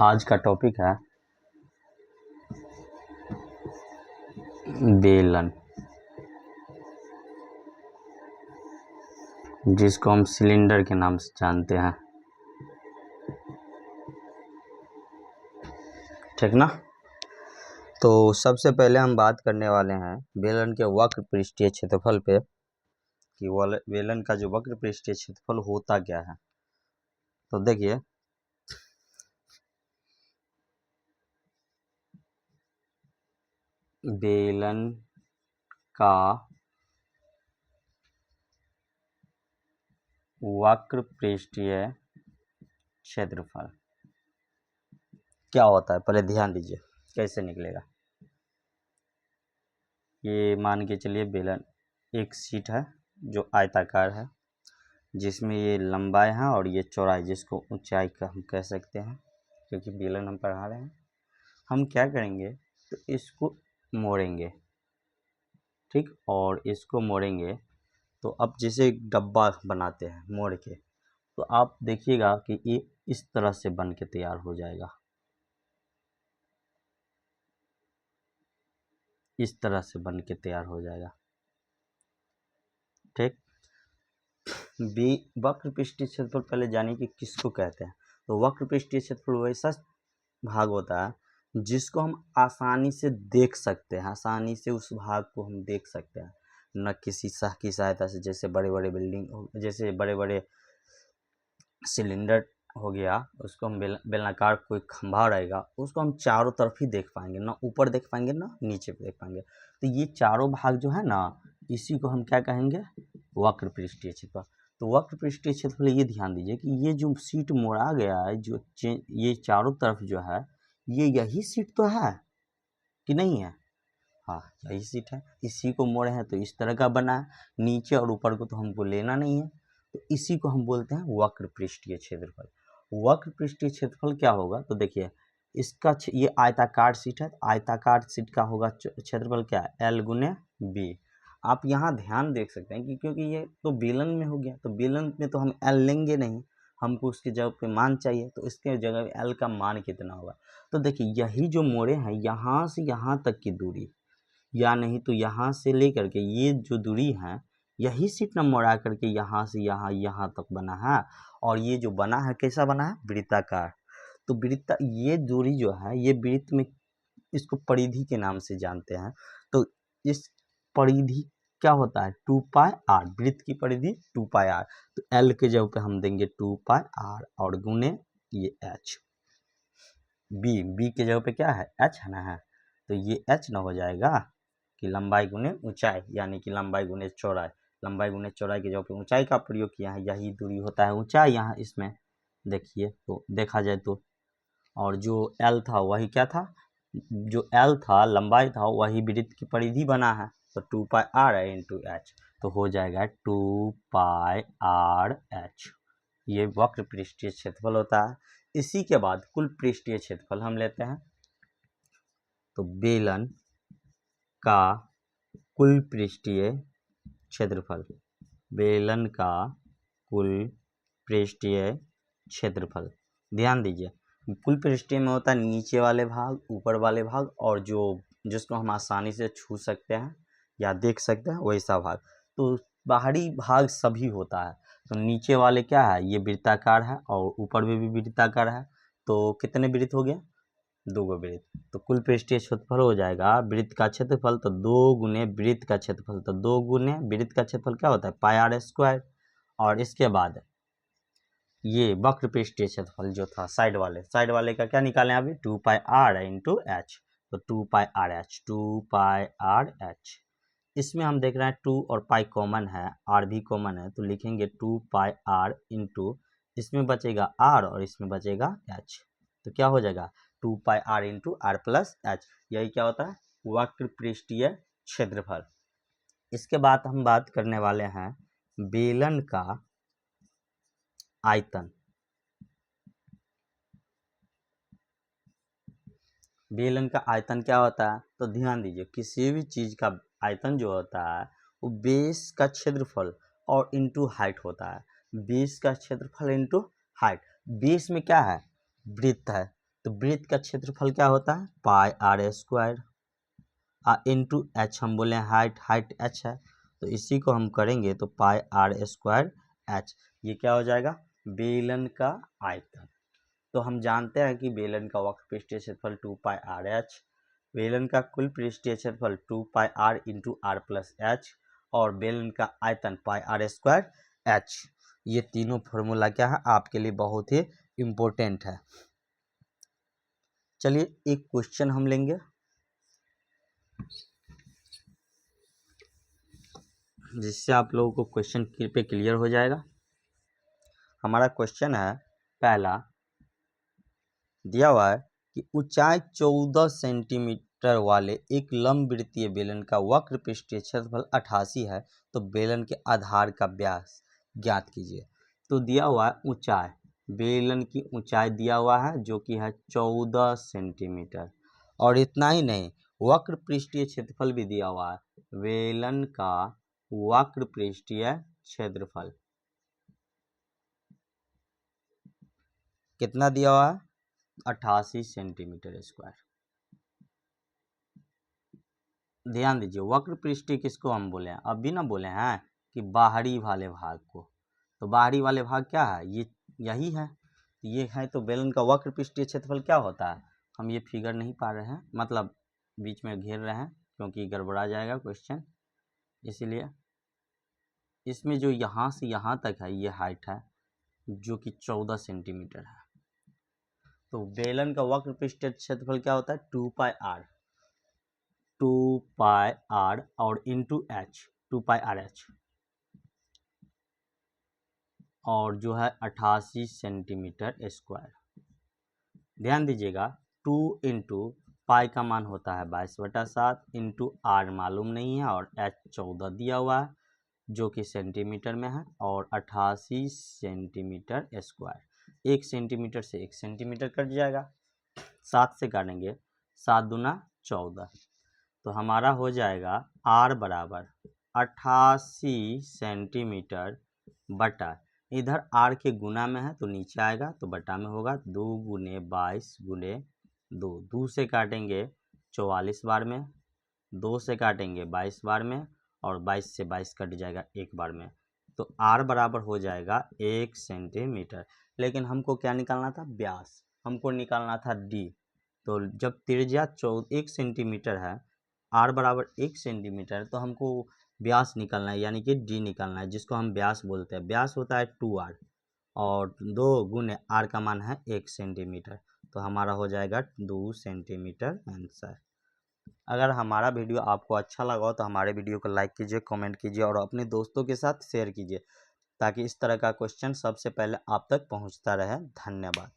आज का टॉपिक है बेलन, जिसको हम सिलेंडर के नाम से जानते हैं। ठीक ना। तो सबसे पहले हम बात करने वाले हैं बेलन के वक्र पृष्ठीय क्षेत्रफल पे कि बेलन का जो वक्र पृष्ठीय क्षेत्रफल होता क्या है। तो देखिए, बेलन का वक्र पृष्ठीय क्षेत्रफल क्या होता है, पहले ध्यान दीजिए कैसे निकलेगा। ये मान के चलिए बेलन एक शीट है जो आयताकार है, जिसमें ये लंबाई है और ये चौड़ाई, जिसको ऊंचाई का हम कह सकते हैं, क्योंकि बेलन हम पढ़ा रहे हैं। हम क्या करेंगे, तो इसको मोड़ेंगे, ठीक, और इसको मोड़ेंगे। तो अब जैसे एक डब्बा बनाते हैं मोड़ के, तो आप देखिएगा कि ये इस तरह से बन के तैयार हो जाएगा, इस तरह से बन के तैयार हो जाएगा। ठीक। वक्र पृष्ठीय क्षेत्रफल पहले जानिए कि किसको कहते हैं। तो वक्र पृष्ठीय क्षेत्रफल वैसा भाग होता है जिसको हम आसानी से देख सकते हैं, आसानी से उस भाग को हम देख सकते हैं, न किसी सह की सहायता से। जैसे बड़े बड़े बिल्डिंग, जैसे बड़े बड़े सिलेंडर हो गया, उसको हम बेलनाकार कोई खंभा रहेगा, उसको हम चारों तरफ ही देख पाएंगे, ना ऊपर देख पाएंगे ना नीचे देख पाएंगे। तो ये चारों भाग जो है ना, इसी को हम क्या कहेंगे, वक्र पृष्ठीय क्षेत्रफल। तो वक्र पृष्ठीय क्षेत्रफल, ये ध्यान दीजिए कि ये जो सीट मोड़ा गया है, जो ये चारों तरफ जो है, ये यही सीट तो है कि नहीं है। हाँ, यही सीट है। इसी को मोड़े हैं तो इस तरह का बना है, नीचे और ऊपर को तो हमको लेना नहीं है। तो इसी को हम बोलते हैं वक्र पृष्ठीय क्षेत्रफल। वक्र पृष्ठीय क्षेत्रफल क्या होगा, तो देखिए इसका ये आयताकार सीट है, आयताकार सीट का होगा क्षेत्रफल क्या है, L गुने B। आप यहाँ ध्यान देख सकते हैं कि क्योंकि ये तो बेलन में हो गया, तो बेलन में तो हम L लेंगे नहीं, हमको उसकी जगह पे मान चाहिए। तो इसके जगह L का मान कितना होगा, तो देखिए यही जो मोड़े हैं, यहाँ से यहाँ तक की दूरी, या नहीं तो यहाँ से लेकर के ये जो दूरी है, यही सीट न मोड़ा करके यहाँ से यहाँ तक बना है। और ये जो बना है कैसा बना है, वृत्ताकार। तो ये दूरी जो है, ये वृत्त में इसको परिधि के नाम से जानते हैं। तो इस परिधि क्या होता है, 2πr, वृत्त की परिधि 2πr। तो L के जगह पे हम देंगे 2πr और गुने ये h। B के जगह पे क्या है, h है ना, है। तो ये h न हो जाएगा कि लंबाई गुने ऊंचाई, यानी कि लंबाई गुने चौड़ाई। लंबाई गुने चौड़ाई के जगह पे ऊंचाई का प्रयोग किया है, यही दूरी होता है ऊंचाई यहाँ इसमें। देखिए, तो देखा जाए तो, और जो L था वही क्या था, जो L था लंबाई था, वही वृत्त की परिधि बना है। तो 2πr है इंटू h, तो हो जाएगा 2πr h। ये वक्र पृष्ठीय क्षेत्रफल होता है। इसी के बाद कुल पृष्ठीय क्षेत्रफल हम लेते हैं। तो बेलन का कुल पृष्ठीय क्षेत्रफल, बेलन का कुल पृष्ठीय क्षेत्रफल, ध्यान दीजिए, कुल पृष्ठीय में होता है नीचे वाले भाग, ऊपर वाले भाग, और जिसको हम आसानी से छू सकते हैं या देख सकते हैं वैसा भाग। तो बाहरी भाग सभी होता है। तो नीचे वाले क्या है, ये वृत्ताकार है, और ऊपर में भी वृत्ताकार है। तो कितने वृत्त हो गए, 2 वृत्त। तो कुल पृष्ठीय क्षेत्रफल हो जाएगा वृत्त का क्षेत्रफल, तो 2 गुने वृत्त का क्षेत्रफल। तो 2 गुने वृत्त का क्षेत्रफल क्या होता है, πr²। और इसके बाद ये वक्र पृष्ठीय क्षेत्रफल जो था साइड वाले का क्या निकालें अभी, 2πr इंटू h। तो 2πr h। इसमें हम देख रहे हैं 2 और पाई कॉमन है, r भी कॉमन है, तो लिखेंगे 2πr इंटू, इसमें बचेगा r और इसमें बचेगा h। तो क्या हो जाएगा, 2πr into r plus h। यही क्या होता है, वक्र पृष्ठीय क्षेत्रफल। इसके बाद हम बात करने वाले हैं बेलन का आयतन। बेलन का आयतन क्या होता है, तो ध्यान दीजिए, किसी भी चीज का आयतन जो होता है वो बेस का क्षेत्रफल और इंटू हाइट होता है। बेस का क्षेत्रफल इंटू हाइट। बेस में क्या है, वृत्त है, तो वृत्त का क्षेत्रफल क्या होता है पाई आर स्क्वायर इंटू एच, हम बोले हाइट एच है, तो इसी को हम करेंगे तो पाई आर स्क्वायर एच, ये क्या हो जाएगा बेलन का आयतन। तो हम जानते हैं कि बेलन का वक्र पृष्ठीय क्षेत्रफल 2 पाई आर एच, बेलन का कुल पृष्ठीय क्षेत्रफल 2 pi R into R plus H, और बेलन का आयतन पाई आर स्क्वायर एच। ये तीनों फॉर्मूला क्या है आपके लिए बहुत ही इम्पोर्टेंट है। चलिए एक क्वेश्चन हम लेंगे जिससे आप लोगों को क्वेश्चन पे क्लियर हो जाएगा। हमारा क्वेश्चन है पहला, दिया हुआ है कि ऊंचाई 14 सेंटीमीटर वाले एक लंबवृत्तीय बेलन का वक्र पृष्ठीय क्षेत्रफल 88 है, तो बेलन के आधार का व्यास ज्ञात कीजिए। तो दिया हुआ है ऊंचाई, बेलन की ऊंचाई दिया हुआ है जो कि है 14 सेंटीमीटर, और इतना ही नहीं वक्र पृष्ठीय क्षेत्रफल भी दिया हुआ है, बेलन का वक्र पृष्ठीय क्षेत्रफल कितना दिया हुआ है 88 सेंटीमीटर स्क्वायर। ध्यान दीजिए वक्र पृष्ठीय किसको हम बोले हैं, अभी ना बोले हैं कि बाहरी वाले भाग को, तो बाहरी वाले भाग क्या है ये यही है, ये है। तो बेलन का वक्र पृष्ठीय क्षेत्रफल क्या होता है, हम ये फिगर नहीं पा रहे हैं, मतलब बीच में घेर रहे हैं क्योंकि गड़बड़ा जाएगा क्वेश्चन, इसीलिए इसमें जो यहाँ से यहाँ तक है ये हाइट है जो कि 14 सेंटीमीटर है। तो बेलन का वक्र पृष्ठीय क्षेत्रफल क्या होता है 2 पाई आर और into H 2 pi R H, और जो है 88 सेंटीमीटर स्क्वायर। ध्यान दीजिएगा 2 इंटू पाई का मान होता है 22/7 इंटू आर मालूम नहीं है और एच 14 दिया हुआ है जो कि सेंटीमीटर में है, और 88 सेंटीमीटर स्क्वायर। 1 सेंटीमीटर से 1 सेंटीमीटर कट जाएगा, 7 से काटेंगे 7 दूना 14, तो हमारा हो जाएगा आर बराबर 88 सेंटीमीटर बटा, इधर आर के गुना में है तो नीचे आएगा तो बटा में होगा 2 गुने 22 गुने 2, 2 से काटेंगे 44 बार में, 2 से काटेंगे 22 बार में, और 22 से 22 कट जाएगा एक बार में, तो आर बराबर हो जाएगा 1 सेंटीमीटर। लेकिन हमको क्या निकालना था व्यास, हमको निकालना था डी, तो जब त्रिज्या 1 सेंटीमीटर है, आर बराबर 1 सेंटीमीटर, तो हमको व्यास निकालना है यानी कि डी निकालना है, जिसको हम व्यास बोलते हैं। व्यास होता है 2r और 2 गुने आर का मान है 1 सेंटीमीटर, तो हमारा हो जाएगा 2 सेंटीमीटर आंसर। अगर हमारा वीडियो आपको अच्छा लगा हो तो हमारे वीडियो को लाइक कीजिए, कमेंट कीजिए और अपने दोस्तों के साथ शेयर कीजिए ताकि इस तरह का क्वेश्चन सबसे पहले आप तक पहुंचता रहे। धन्यवाद।